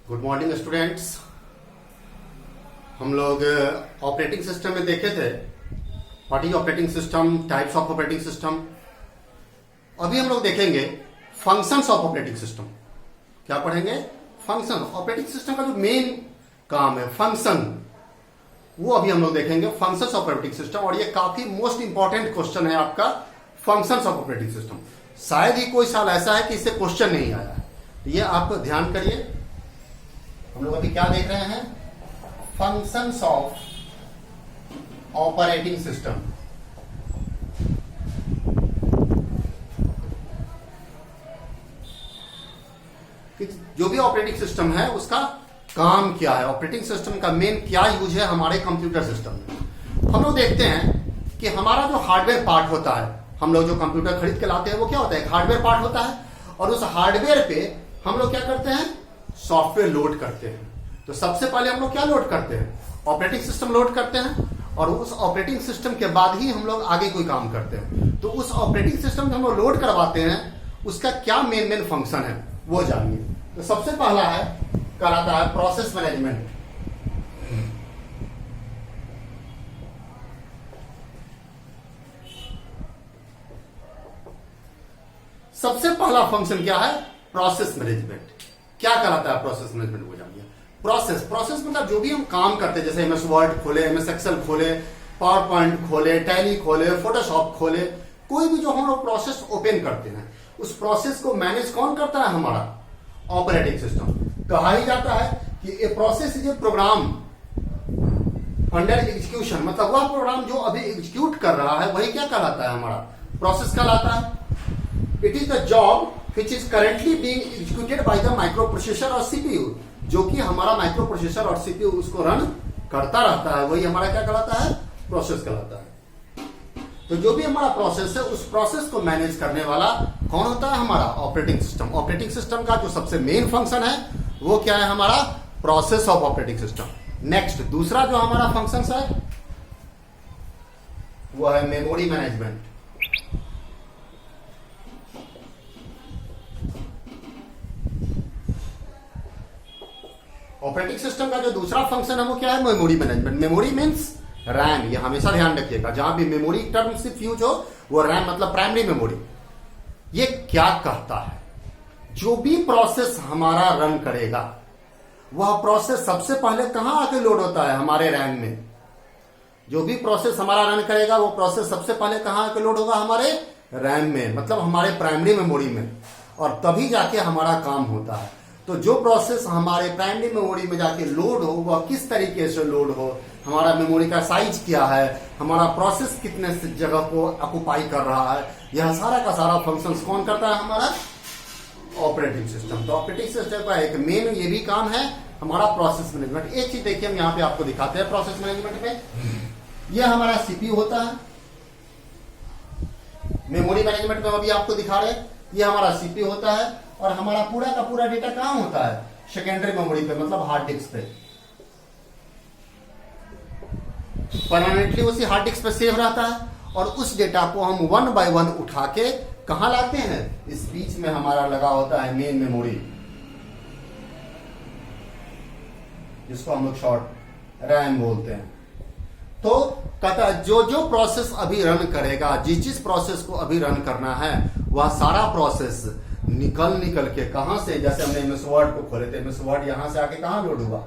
Good morning students. हम लोग operating system में देखे थे what is operating system, types of operating system. अभी हम लोग देखेंगे फंक्शंस ऑफ ऑपरेटिंग सिस्टम। क्या पढ़ेंगे? फंक्शन। ऑपरेटिंग सिस्टम का जो मेन काम है फंक्शन, वो अभी हम लोग देखेंगे, फंक्शंस ऑफ ऑपरेटिंग सिस्टम। और ये काफी मोस्ट इंपॉर्टेंट क्वेश्चन है आपका, फंक्शंस ऑफ ऑपरेटिंग सिस्टम। शायद ही कोई साल ऐसा है कि इससे क्वेश्चन नहीं आया है, तो ये आप ध्यान करिए। हम लोग अभी क्या देख रहे हैं? Functions of operating system. जो भी ऑपरेटिंग सिस्टम है उसका काम क्या है, ऑपरेटिंग सिस्टम का मेन क्या यूज है हमारे कंप्यूटर सिस्टम में। हम लोग देखते हैं कि हमारा जो हार्डवेयर पार्ट होता है, हम लोग जो कंप्यूटर खरीद के लाते हैं वो क्या होता है? एक हार्डवेयर पार्ट होता है। और उस हार्डवेयर पे हम लोग क्या करते हैं? सॉफ्टवेयर लोड करते हैं। तो सबसे पहले हम लोग क्या लोड करते हैं? ऑपरेटिंग सिस्टम लोड करते हैं। और उस ऑपरेटिंग सिस्टम के बाद ही हम लोग आगे कोई काम करते हैं। तो उस ऑपरेटिंग सिस्टम जो हम लोग लोड करवाते हैं उसका क्या मेन फंक्शन है वो जानिए। तो सबसे पहला है, कहलाता है प्रोसेस मैनेजमेंट। सबसे पहला फंक्शन क्या है? Process management. क्या कहलाता है प्रोसेस मैनेजमेंट वो जानिए। प्रोसेस मतलब जो भी हम काम करते हैं, जैसे एमएस वर्ड खोले, एमएस एक्सेल खोले, पावर पॉइंट खोले, टैली खोले, फोटोशॉप खोले, कोई भी जो हम लोग प्रोसेस ओपन करते हैं उस प्रोसेस को मैनेज कौन करता है? हमारा ऑपरेटिंग सिस्टम। कहा ही जाता है कि a process is a program under execution, मतलब वह प्रोग्राम जो अभी एग्जीक्यूट कर रहा है वही क्या कहलाता है? हमारा प्रोसेस कहलाता है। It is the job which is currently being executed by the micro processor और सीपीयू, जो कि हमारा माइक्रो प्रोसेसर और सीपीयू उसको रन करता रहता है, वही हमारा क्या कहलाता है? प्रोसेस कहलाता है। तो जो भी हमारा प्रोसेस है उस प्रोसेस को मैनेज करने वाला कौन होता है? हमारा ऑपरेटिंग सिस्टम। ऑपरेटिंग सिस्टम का जो सबसे मेन फंक्शन है वो क्या है? हमारा process of operating system. Next दूसरा जो हमारा फंक्शन है वो है मेमोरी मैनेजमेंट। ऑपरेटिंग सिस्टम का जो दूसरा फंक्शन है वो क्या है? Memory management. Memory means RAM. ये हमेशा ध्यान रखिएगा, जहां भी मेमोरी टर्म से यूज हो वो रैम मतलब प्राइमरी मेमोरी। ये क्या कहता है? जो भी प्रोसेस हमारा रन करेगा वह प्रोसेस सबसे पहले कहां आके लोड होता है? हमारे रैम में। जो भी प्रोसेस हमारा रन करेगा वो प्रोसेस सबसे पहले कहां आके लोड होगा? हमारे रैम में, मतलब हमारे प्राइमरी मेमोरी में, और तभी जाके हमारा काम होता है। तो जो प्रोसेस हमारे प्राइमरी मेमोरी में जाके लोड हो वह किस तरीके से लोड हो, हमारा मेमोरी का साइज क्या है, हमारा प्रोसेस कितने जगह को ऑक्युपाई कर रहा है, यह सारा का सारा फंक्शंस कौन करता है? हमारा ऑपरेटिंग सिस्टम। तो ऑपरेटिंग सिस्टम का एक मेन ये भी काम है हमारा प्रोसेस मैनेजमेंट। एक चीज देखिए, हम यहाँ पे आपको दिखाते हैं प्रोसेस मैनेजमेंट में, यह हमारा सीपीयू होता है। मेमोरी मैनेजमेंट में अभी आपको दिखा रहे हैं, यह हमारा सीपीयू होता है। और हमारा पूरा का पूरा डेटा कहां होता है? सेकेंडरी मेमोरी पे, मतलब हार्ड डिस्क पे। परमानेंटली उसी हार्ड डिस्क पे सेव रहता है। और उस डेटा को हम वन बाय वन उठा के कहां लाते हैं? इस बीच में हमारा लगा होता है मेन मेमोरी, जिसको हम लोग शॉर्ट रैम बोलते हैं। तो कहता जो जो प्रोसेस अभी रन करेगा, जिस प्रोसेस को अभी रन करना है वह सारा प्रोसेस निकल के कहां से, जैसे हमने एमएस वर्ड को खोले थे, एमएस वर्ड यहां से आके कहां लोड हुआ?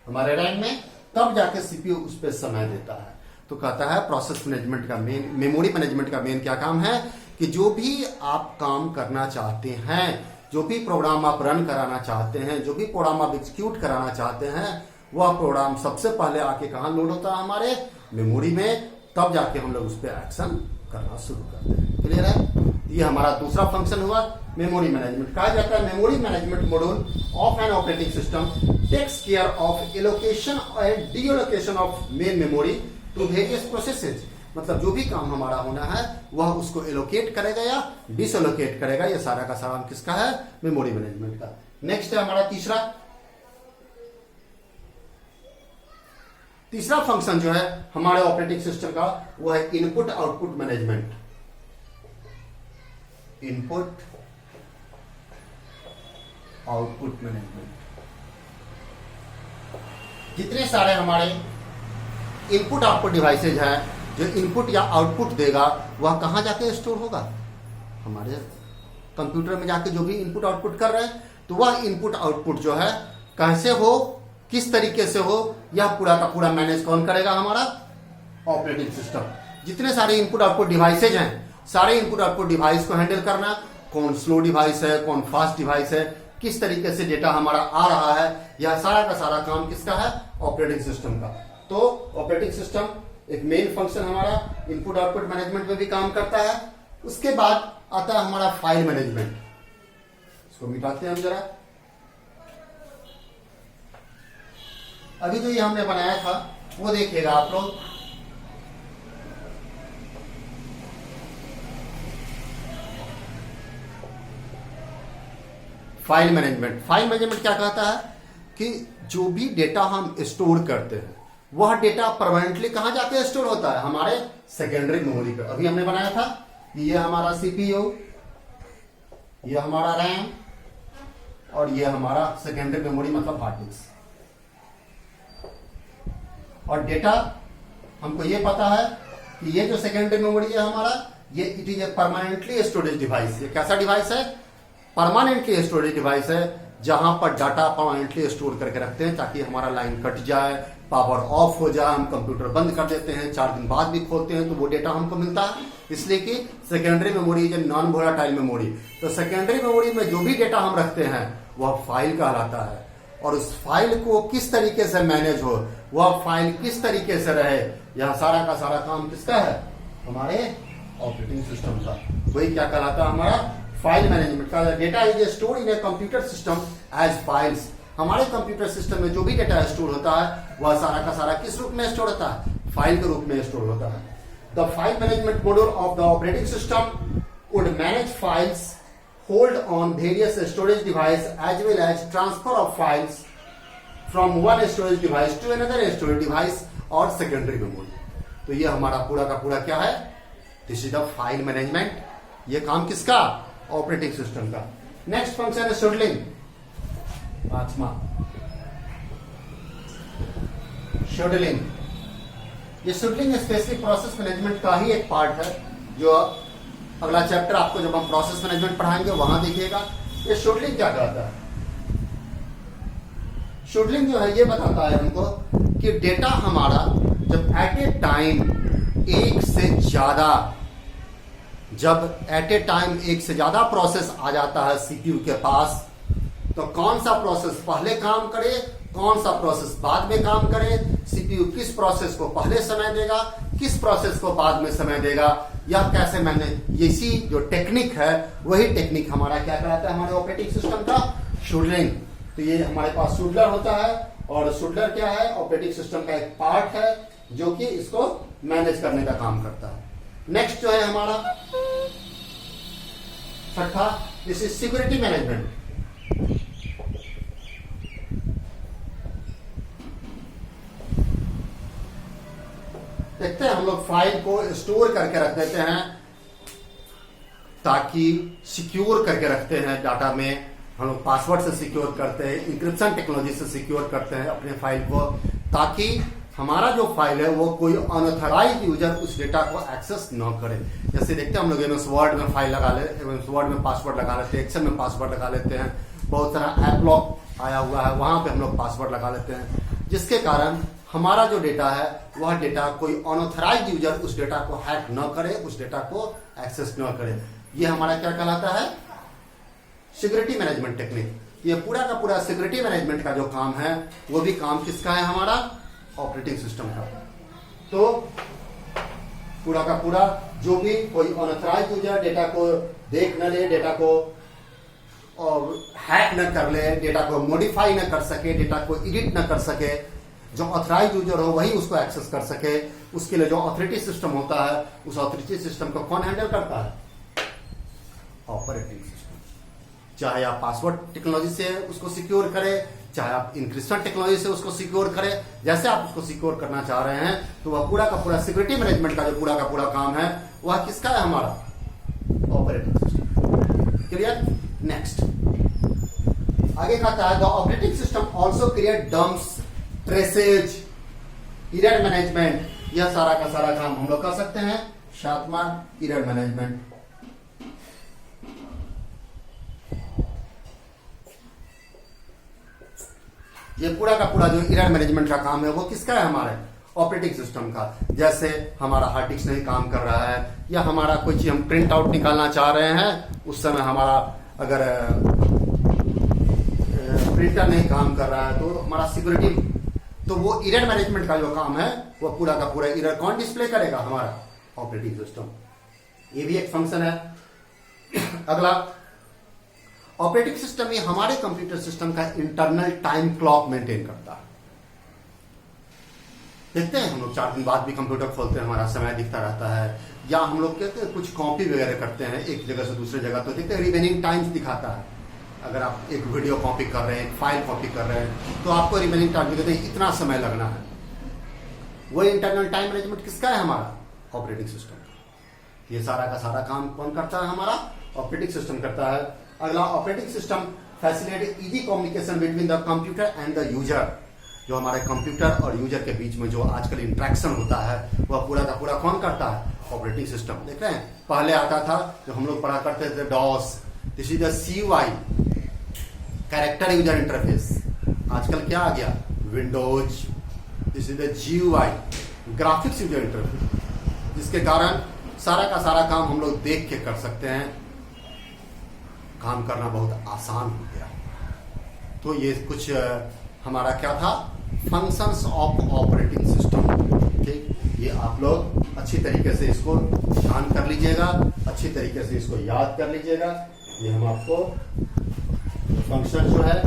हमारे रैम में, तब जाके सीपीयू उस पर समय देता है। तो कहता है प्रोसेस मैनेजमेंट का मेन, मेमोरी मैनेजमेंट का मेन क्या काम है कि जो भी आप काम करना चाहते हैं, जो भी प्रोग्राम आप रन कराना चाहते हैं, जो भी प्रोग्राम आप एग्जीक्यूट कराना चाहते हैं, वह प्रोग्राम सबसे पहले आके कहां लोड होता है? हमारे मेमोरी में, तब जाके हम लोग उस पर एक्शन करना शुरू करते हैं। क्लियर है? ये हमारा दूसरा फंक्शन हुआ मेमोरी मैनेजमेंट। कहा जाता है memory management module of an operating system takes care of allocation and deallocation of main memory to various processes. मतलब जो भी काम हमारा होना है वह उसको एलोकेट करेगा या डिसएलोकेट करेगा। ये सारा का सारा किसका है? मेमोरी मैनेजमेंट का। नेक्स्ट है हमारा तीसरा फंक्शन जो है हमारे ऑपरेटिंग सिस्टम का वो है input output management. Input output management. जितने सारे हमारे इनपुट आउटपुट डिवाइसेज हैं, जो इनपुट या आउटपुट देगा वह कहाँ जाके स्टोर होगा? हमारे कंप्यूटर में जाके जो भी इनपुट आउटपुट कर रहे हैं, तो वह इनपुट आउटपुट जो है कैसे हो, किस तरीके से हो, यह पूरा का पूरा मैनेज कौन करेगा? हमारा ऑपरेटिंग सिस्टम। जितने सारे इनपुट आउटपुट डिवाइसेज हैं, सारे इनपुट आउटपुट डिवाइस को हैंडल करना, कौन स्लो डिवाइस है, कौन फास्ट डिवाइस है, किस तरीके से डेटा हमारा आ रहा है, यह सारा का सारा काम किसका है? ऑपरेटिंग सिस्टम का। तो ऑपरेटिंग सिस्टम एक मेन फंक्शन हमारा इनपुट आउटपुट मैनेजमेंट में भी काम करता है। उसके बाद आता है हमारा फाइल मैनेजमेंट। इसको मिटाते हैं हम जरा। अभी जो ये हमने बनाया था वो देखिएगा आप लोग। फाइल मैनेजमेंट क्या कहता है कि जो भी डेटा हम स्टोर करते हैं वह डेटा परमानेंटली कहां जाके स्टोर होता है? हमारे सेकेंडरी मेमोरी पे। अभी हमने बनाया था कि ये हमारा सीपीयू, ये हमारा रैम और ये हमारा सेकेंडरी मेमोरी मतलब हार्ड डिस्क। और डेटा हमको ये पता है कि ये जो सेकेंडरी मेमोरी है हमारा, ये it is a permanently storage device. ये कैसा डिवाइस है? परमानेंटली स्टोरेज डिवाइस है, जहां पर डाटा परमानेंटली स्टोर करके रखते हैं ताकि हमारा लाइन कट जाए, पावर ऑफ हो जाए, हम कंप्यूटर बंद कर देते हैं, 4 दिन बाद भी खोलते हैं तो वो डेटा हमको मिलता है। इसलिए कि secondary memory is non volatile memory. तो सेकेंडरी मेमोरी में जो भी डेटा हम रखते हैं वह फाइल कहलाता है। और उस फाइल को किस तरीके से मैनेज हो, वह फाइल किस तरीके से रहे, यह सारा का सारा काम किसका है? हमारे ऑपरेटिंग सिस्टम का। वही क्या कहलाता है? हमारा फाइल मैनेजमेंट का। Data is store in a computer system as files. हमारे कंप्यूटर सिस्टम में जो भी डेटा स्टोर होता है वह सारा का सारा किस रूप में स्टोर होता है? फाइल के रूप में स्टोर होता है। The file management module of the operating system would manage files, hold on various storage device as well as transfer of files from one storage device to another storage device और secondary memory. तो ये हमारा पूरा का पूरा क्या है? This is the file management. ये काम किसका? ऑपरेटिंग सिस्टम का। नेक्स्ट फंक्शन है शेड्यूलिंग। शेड्यूलिंग, ये शेड्यूलिंग स्पेसिफिक प्रोसेस मैनेजमेंट का ही एक पार्ट है, जो अगला चैप्टर आपको जब हम प्रोसेस मैनेजमेंट पढ़ाएंगे वहां देखिएगा। ये शेड्यूलिंग क्या कहता है? शेड्यूलिंग जो है ये बताता है हमको कि डेटा हमारा जब एट ए टाइम एक से ज्यादा प्रोसेस आ जाता है सीपीयू के पास, तो कौन सा प्रोसेस पहले काम करे, कौन सा प्रोसेस बाद में काम करे, सीपीयू किस प्रोसेस को पहले समय देगा, किस प्रोसेस को बाद में समय देगा, या कैसे मैंने इसी जो टेक्निक है वही टेक्निक हमारा क्या कहलाता है? हमारे ऑपरेटिंग सिस्टम का शेड्यूलिंग। तो ये हमारे पास शेड्यूलर होता है, और शेड्यूलर क्या है? ऑपरेटिंग सिस्टम का एक पार्ट है जो कि इसको मैनेज करने का काम करता है। नेक्स्ट जो है हमारा छठा, दिस इज सिक्योरिटी मैनेजमेंट। देखते हैं हम लोग फाइल को स्टोर करके रख देते हैं ताकि सिक्योर करके रखते हैं डाटा में। हम लोग पासवर्ड से सिक्योर करते हैं, इंक्रिप्शन टेक्नोलॉजी से सिक्योर करते हैं अपने फाइल को, ताकि हमारा जो फाइल है वो कोई अनऑथराइज्ड यूजर उस डेटा को एक्सेस न करे। जैसे देखते हैं हम लोग एमएस वर्ड में फाइल लगा लेते, एमएस वर्ड में पासवर्ड लगा लेते हैं, एक्सेल में पासवर्ड लगा लेते हैं, बहुत सारा ऐप लॉक आया हुआ है वहां पे हम लोग पासवर्ड लगा लेते हैं, जिसके कारण हमारा जो डेटा है वह डेटा कोई अनऑथराइज्ड यूजर उस डेटा को हैक न करे, उस डेटा को एक्सेस न करे। ये हमारा क्या कहलाता है? Security management technique. ये पूरा का पूरा सिक्योरिटी मैनेजमेंट का जो काम है वो भी काम किसका है? हमारा ऑपरेटिंग सिस्टम का। तो पूरा का पूरा जो भी कोई अनऑथराइज्ड यूजर डेटा को देख न ले, डेटा को और हैक न कर ले, डेटा को मॉडिफाई न कर सके, डेटा को एडिट न कर सके, जो ऑथराइज्ड यूजर हो वही उसको एक्सेस कर सके, उसके लिए जो ऑथोरिटी सिस्टम होता है उस ऑथोरिटी सिस्टम को कौन हैंडल करता है? Operating system. चाहे आप पासवर्ड टेक्नोलॉजी से उसको सिक्योर करें, चाहे आप इंक्रिप्शन टेक्नोलॉजी से उसको सिक्योर करें, जैसे आप उसको सिक्योर करना चाह रहे हैं, तो वह पूरा का पूरा सिक्योरिटी मैनेजमेंट का जो पूरा का पूरा काम है वह किसका है? हमारा ऑपरेटिंग सिस्टम। क्लियर? नेक्स्ट आगे कहता है the operating system also create dumps traces, error management, यह सारा का सारा काम हम लोग कर सकते हैं। 7वां एरर मैनेजमेंट। ये पूरा का पूरा जो एरर मैनेजमेंट का काम है वो किसका है? हमारे ऑपरेटिंग सिस्टम का। जैसे हमारा हार्ड डिस्क नहीं काम कर रहा है या हमारा कोई चीज हम प्रिंट आउट निकालना चाह रहे हैं, उस समय हमारा अगर प्रिंटर नहीं काम कर रहा है तो हमारा सिक्योरिटी, तो वो एरर मैनेजमेंट का जो काम है वो पूरा का पूरा एरर कौन डिस्प्ले करेगा? हमारा ऑपरेटिंग सिस्टम। ये भी एक फंक्शन है। अगला, ऑपरेटिंग सिस्टम ये हमारे कंप्यूटर सिस्टम का इंटरनल टाइम क्लॉक मेंटेन करता है। देखते हैं हम लोग 4 दिन बाद भी कंप्यूटर खोलते हैं, हमारा समय दिखता रहता है, या हम लोग कहते हैं कुछ कॉपी वगैरह करते हैं एक जगह से दूसरे जगह, तो देखते हैं रिमेनिंग टाइम्स दिखाता है। अगर आप एक वीडियो कॉपी कर रहे हैं, एक फाइल कॉपी कर रहे हैं, तो आपको रिमेनिंग टाइम दिखाते हैं इतना समय लगना है। वही इंटरनल टाइम मैनेजमेंट किसका है? हमारा ऑपरेटिंग सिस्टम का। ये सारा का सारा काम कौन करता है? हमारा ऑपरेटिंग सिस्टम करता है। अगला, operating system facilitate easy communication between the computer and the user. जो हमारे कंप्यूटर और यूजर के बीच में जो आजकल इंटरेक्शन होता है वह पूरा का पूरा कौन करता है? Operating system. देख रहे हैं, पहले आता था जो हम लोग पढ़ा करते थे DOS, this is the CUI, character user interface. आजकल क्या आ गया? Windows, this is the GUI, graphics user interface, जिसके कारण सारा का सारा काम हम लोग देख के कर सकते हैं। काम करना बहुत आसान हो गया। तो ये कुछ हमारा क्या था? Functions of operating system. ठीक, ये आप लोग अच्छी तरीके से इसको ध्यान कर लीजिएगा, अच्छी तरीके से इसको याद कर लीजिएगा। ये हम आपको फंक्शन जो है,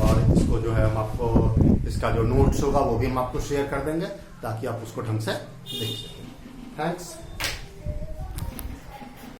और इसको जो है हम आपको इसका जो नोट्स होगा वो भी हम आपको शेयर कर देंगे ताकि आप उसको ढंग से देख सकें। थैंक्स।